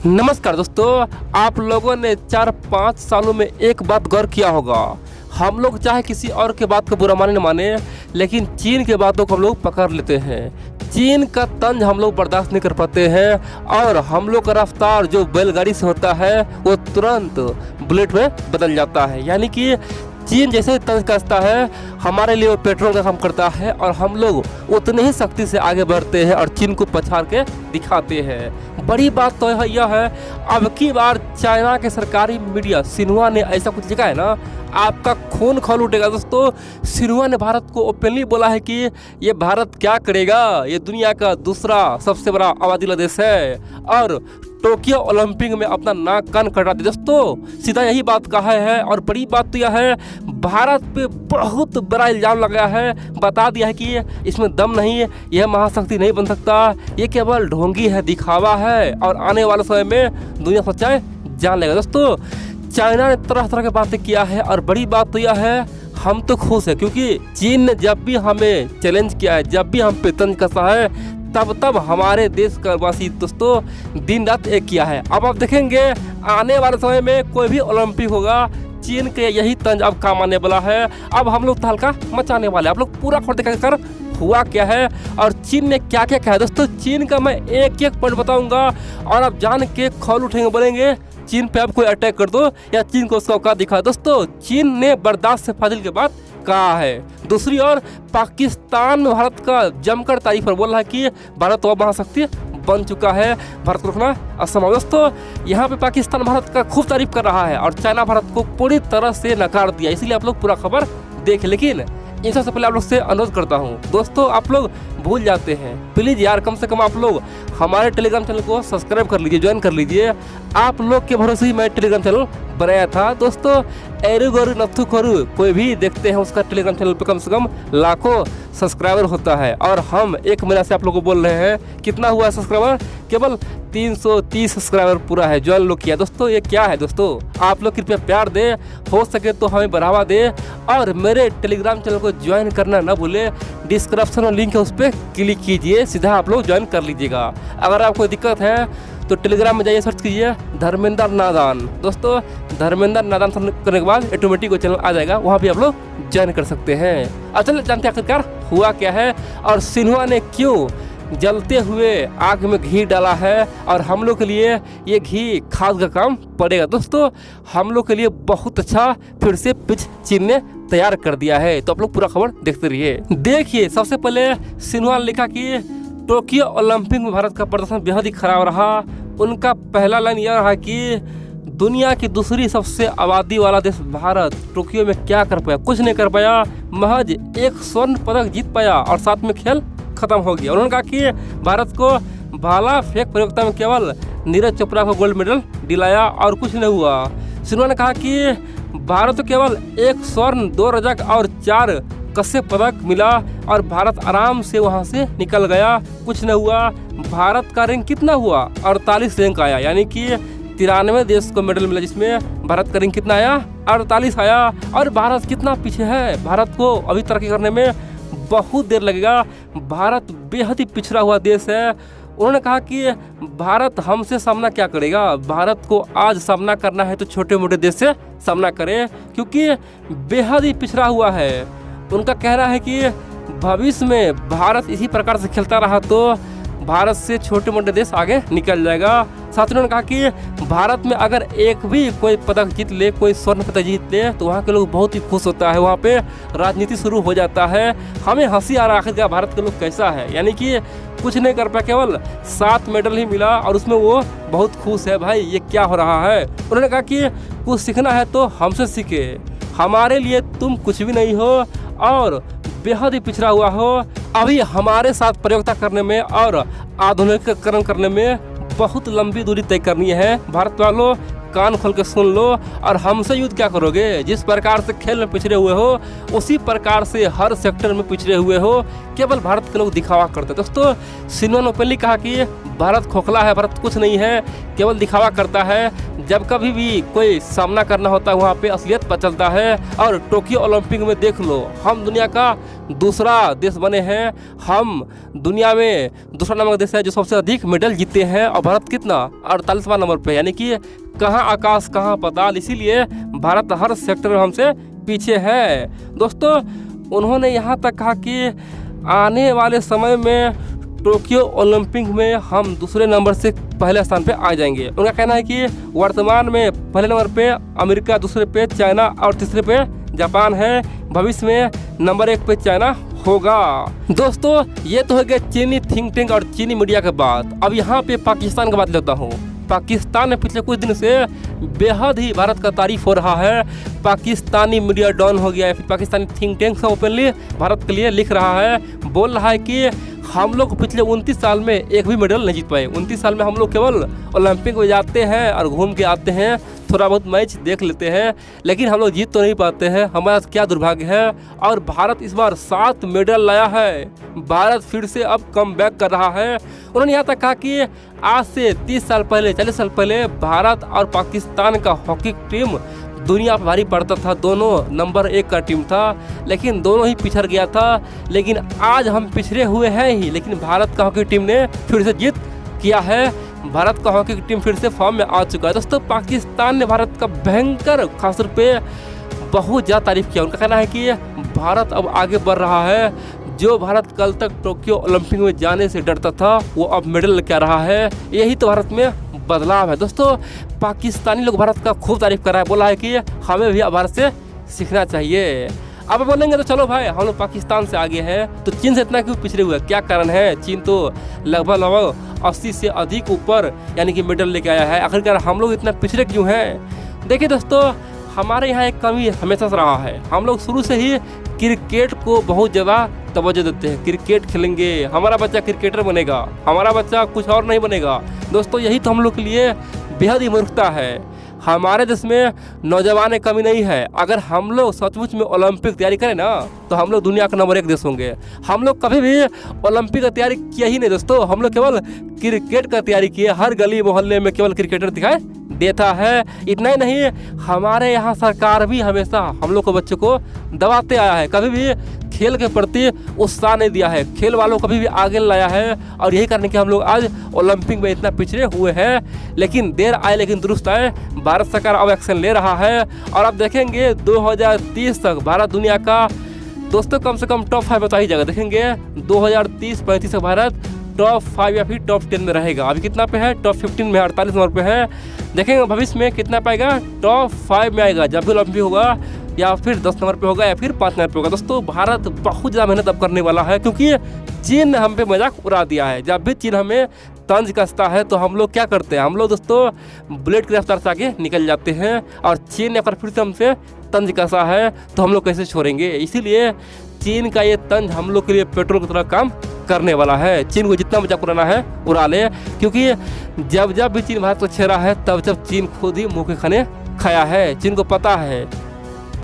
नमस्कार दोस्तों, आप लोगों ने 4-5 सालों में एक बात गौर किया होगा। हम लोग चाहे किसी और के बात को बुरा माने न माने, लेकिन चीन के बातों को हम लोग पकड़ लेते हैं। चीन का तंज हम लोग बर्दाश्त नहीं कर पाते हैं और हम लोग का रफ्तार जो बैलगाड़ी से होता है वो तुरंत बुलेट में बदल जाता है। यानी कि चीन जैसे तंज कसता है, हमारे लिए वो पेट्रोल का काम करता है और हम लोग उतने ही सख्ती से आगे बढ़ते हैं और चीन को पछाड़ के दिखाते हैं। बड़ी बात तो यह है, अब की बार चाइना के सरकारी मीडिया सिन्हुआ ने ऐसा कुछ लिखा है ना, आपका खून खौल उठेगा दोस्तों। सिन्हुआ ने भारत को ओपनली बोला है कि ये भारत क्या करेगा, ये दुनिया का दूसरा सबसे बड़ा आबादी वाला देश है और टोक्यो ओलंपिक में अपना नाक कान कटा दे। दोस्तों सीधा यही बात कहा है और बड़ी बात तो यह है, भारत पे बहुत बड़ा इल्ज़ाम लगाया है, बता दिया है कि इसमें दम नहीं है, यह महाशक्ति नहीं बन सकता, ये केवल ढोंगी है, दिखावा है और आने वाले समय में दुनिया सच्चाई जान लेगा। दोस्तों चाइना ने तरह तरह की बातें किया है और बड़ी बात तो यह है, हम तो खुश है क्योंकि चीन ने जब भी हमें चैलेंज किया है, जब भी हम पे तंज कसा है, तब हमारे देश का वासी दोस्तों दिन रात एक किया है। अब आप देखेंगे आने वाले समय में कोई भी ओलंपिक होगा, चीन के यही तंज अब काम आने वाला है। अब हम लोग तहलका मचाने वाले हैं। आप लोग पूरा खोल कर हुआ क्या है और चीन ने क्या क्या कहा है। दोस्तों चीन का मैं एक एक पॉइंट बताऊंगा और आप जान के खौल उठेंगे, बोलेंगे चीन पे आप कोई अटैक कर दो या चीन को उसका औकात दिखा। दोस्तों चीन ने बर्दाश्त से फाजिल के बाद कहा है। दूसरी ओर पाकिस्तान में भारत का जमकर तारीफ पर बोल रहा है कि भारत तो महाशक्ति बन चुका है, भारत को रखना असंभव। दोस्तों यहाँ पे पाकिस्तान भारत का खूब तारीफ कर रहा है और चाइना भारत को पूरी तरह से नकार दिया, इसलिए आप लोग पूरा खबर देख। लेकिन इन सबसे पहले आप लोग से अनुरोध करता हूँ दोस्तों, आप लोग भूल जाते हैं, प्लीज़ यार कम से कम आप लोग हमारे टेलीग्राम चैनल को सब्सक्राइब कर लीजिए, ज्वाइन कर लीजिए। आप लोग के भरोसे ही मैं टेलीग्राम चैनल बनाया था। दोस्तों एरू गोरू नथु खोरू कोई भी देखते हैं उसका टेलीग्राम चैनल पे कम से कम लाखों सब्सक्राइबर होता है और हम एक महीना से आप लोगों को बोल रहे हैं, कितना हुआ सब्सक्राइबर, केवल 330 सब्सक्राइबर पूरा है, ज्वाइन लोग किया। दोस्तों ये क्या है दोस्तों, आप लोग कृपया प्यार दे, हो सके तो हमें बढ़ावा दे और मेरे टेलीग्राम चैनल को ज्वाइन करना ना भूले। डिस्क्रिप्शन में लिंक है, उस पर क्लिक कीजिए, सीधा आप लोग ज्वाइन कर लीजिएगा। अगर आपको दिक्कत है तो टेलीग्राम में जाइए, सर्च कीजिए धर्मेंद्र नादान। दोस्तों धर्मेंद्र नादान करने के बाद ऑटोमेटिक वो चैनल आ जाएगा, वहाँ भी आप लोग ज्वाइन कर सकते हैं। अब चलिए जानते हैं आखिरकार हुआ क्या है और सिन्हुआ ने क्यों जलते हुए आग में घी डाला है और हम लोग के लिए ये घी खाद का काम पड़ेगा। दोस्तों हम लोग के लिए बहुत अच्छा फिर से पिच चीन ने तैयार कर दिया है, तो आप लोग पूरा खबर देखते रहिए। देखिए सबसे पहले सिन्हुआ ने लिखा कि टोक्यो ओलंपिक में भारत का प्रदर्शन बेहद ही खराब रहा। उनका पहला लाइन यह रहा कि दुनिया की दूसरी सबसे आबादी वाला देश भारत टोक्यो में क्या कर पाया, कुछ नहीं कर पाया, महज एक स्वर्ण पदक जीत पाया और साथ में खेल खत्म हो गया। उन्होंने कहा कि भारत को भाला फेंक प्रतियोगिता में केवल नीरज चोपड़ा को गोल्ड मेडल दिलाया और कुछ नहीं हुआ। सिन्हुआ ने कहा कि भारत को केवल एक स्वर्ण, 2 रजत और 4 कस्य पदक मिला और भारत आराम से वहां से निकल गया, कुछ न हुआ। भारत का रैंक कितना हुआ, 48 रैंक आया, यानी कि 93 देश को मेडल मिला, जिसमें भारत का रैंक कितना आया, 48 आया। और भारत कितना पीछे है, भारत को अभी तरक्की करने में बहुत देर लगेगा, भारत बेहद ही पिछड़ा हुआ देश है। उन्होंने कहा कि भारत हमसे सामना क्या करेगा, भारत को आज सामना करना है तो छोटे मोटे देश से सामना करे क्योंकि बेहद ही पिछड़ा हुआ है। उनका कहना है कि भविष्य में भारत इसी प्रकार से खेलता रहा तो भारत से छोटे मोटे देश आगे निकल जाएगा। साथ ही उन्होंने कहा कि भारत में अगर एक भी कोई पदक जीत ले, कोई स्वर्ण पदक जीत ले तो वहाँ के लोग बहुत ही खुश होता है, वहाँ पे राजनीति शुरू हो जाता है। हमें हंसी आ रहा है आखिरकार भारत के लोग कैसा है, यानी कि कुछ नहीं कर पाया, केवल 7 मेडल ही मिला और उसमें वो बहुत खुश है। भाई ये क्या हो रहा है। उन्होंने कहा कि कुछ सीखना है तो हमसे सीखे, हमारे लिए तुम कुछ भी नहीं हो और बेहद ही पिछड़ा हुआ हो। अभी हमारे साथ प्रतियोगिता करने में और आधुनिकीकरण करने में बहुत लंबी दूरी तय करनी है। भारत वालों कान खोल के सुन लो। और हमसे युद्ध क्या करोगे? जिस प्रकार से खेल में पिछड़े हुए हो उसी प्रकार से हर सेक्टर में पिछड़े हुए हो। केवल भारत के लोग दिखावा करते हैं। दोस्तों, सिनोन ओपनली कहा कि भारत खोखला है, भारत कुछ नहीं है, केवल दिखावा करता है। जब कभी भी कोई सामना करना होता है वहाँ पे असलियत पता चलता है। और टोक्यो ओलंपिक में देख लो, हम दुनिया का दूसरा देश बने हैं। हम दुनिया में दूसरा नंबर देश है जो सबसे अधिक मेडल जीते हैं। और भारत कितना? 48वां नंबर पे, यानी कि कहाँ आकाश कहाँ पाताल। इसीलिए भारत हर सेक्टर में हमसे पीछे है। दोस्तों, उन्होंने यहाँ तक कहा कि आने वाले समय में टोक्यो ओलंपिक में हम दूसरे नंबर से पहले स्थान पे आ जाएंगे। उनका कहना है कि वर्तमान में पहले नंबर पे अमेरिका, दूसरे पे चाइना और तीसरे पे जापान है। भविष्य में नंबर 1 पे चाइना होगा। दोस्तों, ये तो हो गया चीनी थिंक टैंक और चीनी मीडिया के बात। अब यहाँ पे पाकिस्तान की बात लेता हूँ। पाकिस्तान में पिछले कुछ दिन से बेहद ही भारत का तारीफ हो रहा है। पाकिस्तानी मीडिया डाउन हो गया है। फिर पाकिस्तानी थिंक टैंक से ओपनली भारत के लिए लिख रहा है, बोल रहा है कि हम लोग पिछले 29 साल में एक भी मेडल नहीं जीत पाए। 29 साल में हम लोग केवल ओलंपिक में जाते हैं और घूम के आते हैं, थोड़ा बहुत मैच देख लेते हैं, लेकिन हम लोग जीत तो नहीं पाते हैं। हमारा क्या दुर्भाग्य है। और भारत इस बार 7 मेडल लाया है। भारत फिर से अब कम बैक कर रहा है। उन्होंने यहाँ तक कहा कि आज से 30 साल पहले, 40 साल पहले भारत और पाकिस्तान का हॉकी टीम दुनिया पर भारी पड़ता था। दोनों नंबर 1 का टीम था, लेकिन दोनों ही पिछड़ गया था। लेकिन आज हम पिछड़े हुए हैं ही, लेकिन भारत का हॉकी टीम ने फिर से जीत किया है। भारत का हॉकी टीम फिर से फॉर्म में आ चुका है। दोस्तों, पाकिस्तान ने भारत का भयंकर खासतौर पे बहुत ज़्यादा तारीफ किया। उनका कहना है कि भारत अब आगे बढ़ रहा है। जो भारत कल तक टोक्यो ओलंपिक में जाने से डरता था, वो अब मेडल लेके आ रहा है। यही तो भारत में बदलाव है। दोस्तों, पाकिस्तानी लोग भारत का खूब तारीफ कर रहा है, बोला है कि हमें भी भारत से सीखना चाहिए। अब बोलेंगे तो चलो भाई, हम लोग पाकिस्तान से आगे हैं, तो चीन से इतना क्यों पिछड़े हुए? क्या कारण है? चीन तो लगभग 80 से अधिक ऊपर यानी कि मेडल लेके आया है। आखिरकार हम लोग इतना पिछड़े क्यों हैं? देखिए दोस्तों, हमारे यहाँ एक कमी हमेशा से रहा है। हम लोग शुरू से ही क्रिकेट को बहुत ज़्यादा तवज्जो देते हैं। क्रिकेट खेलेंगे, हमारा बच्चा क्रिकेटर बनेगा, हमारा बच्चा कुछ और नहीं बनेगा। दोस्तों, यही तो हम लोग के लिए बेहद ही मूर्खता है। हमारे देश में नौजवान कमी नहीं है। अगर हम लोग सचमुच में ओलंपिक तैयारी करें ना, तो हम लोग दुनिया का नंबर 1 देश होंगे। हम लोग कभी भी ओलंपिक का तैयारी किया ही नहीं दोस्तों। हम लोग केवल क्रिकेट का तैयारी किए। हर गली मोहल्ले में केवल क्रिकेटर दिखाई देता है। इतना ही नहीं, हमारे यहाँ सरकार भी हमेशा हम लोग को बच्चों को दबाते आया है। कभी भी खेल के प्रति उत्साह नहीं दिया है, खेल वालों को कभी भी आगे लाया है। और यही करने के हम लोग आज ओलंपिक में इतना पिछड़े हुए हैं। लेकिन देर आए लेकिन दुरुस्त आए, भारत सरकार अब एक्शन ले रहा है। और अब देखेंगे 2030 तक भारत दुनिया का दोस्तों कम से कम टॉप 5 बता ही जाएगा। देखेंगे 2030-35 तक भारत टॉप 5 या फिर टॉप 10 में रहेगा। अभी कितना पे है? टॉप 15 में, 48 नंबर पे है। देखेंगे भविष्य में कितना पाएगा, टॉप 5 में आएगा जब भी ओलंपिक होगा, या फिर 10 नंबर पे होगा, या फिर 5 नंबर पे होगा। दोस्तों, भारत बहुत ज़्यादा मेहनत अब करने वाला है, क्योंकि चीन ने हम पे मजाक उड़ा दिया है। जब भी चीन हमें तंज कसता है तो हम लोग क्या करते हैं? हम लोग दोस्तों बुलेट की रफ्तार से आगे निकल जाते हैं। और चीन ने अगर फिर से हमसे तंज कसा है तो हम लोग कैसे छोड़ेंगे? इसीलिए चीन का ये तंज हम लोग के लिए पेट्रोल की तरह काम करने वाला है। चीन को जितना मजाक उड़ाना है उड़ा ले, क्योंकि जब जब भी चीन भारत को छेड़ा है, तब जब चीन खुद ही मुँह के खाने खाया है। चीन को पता है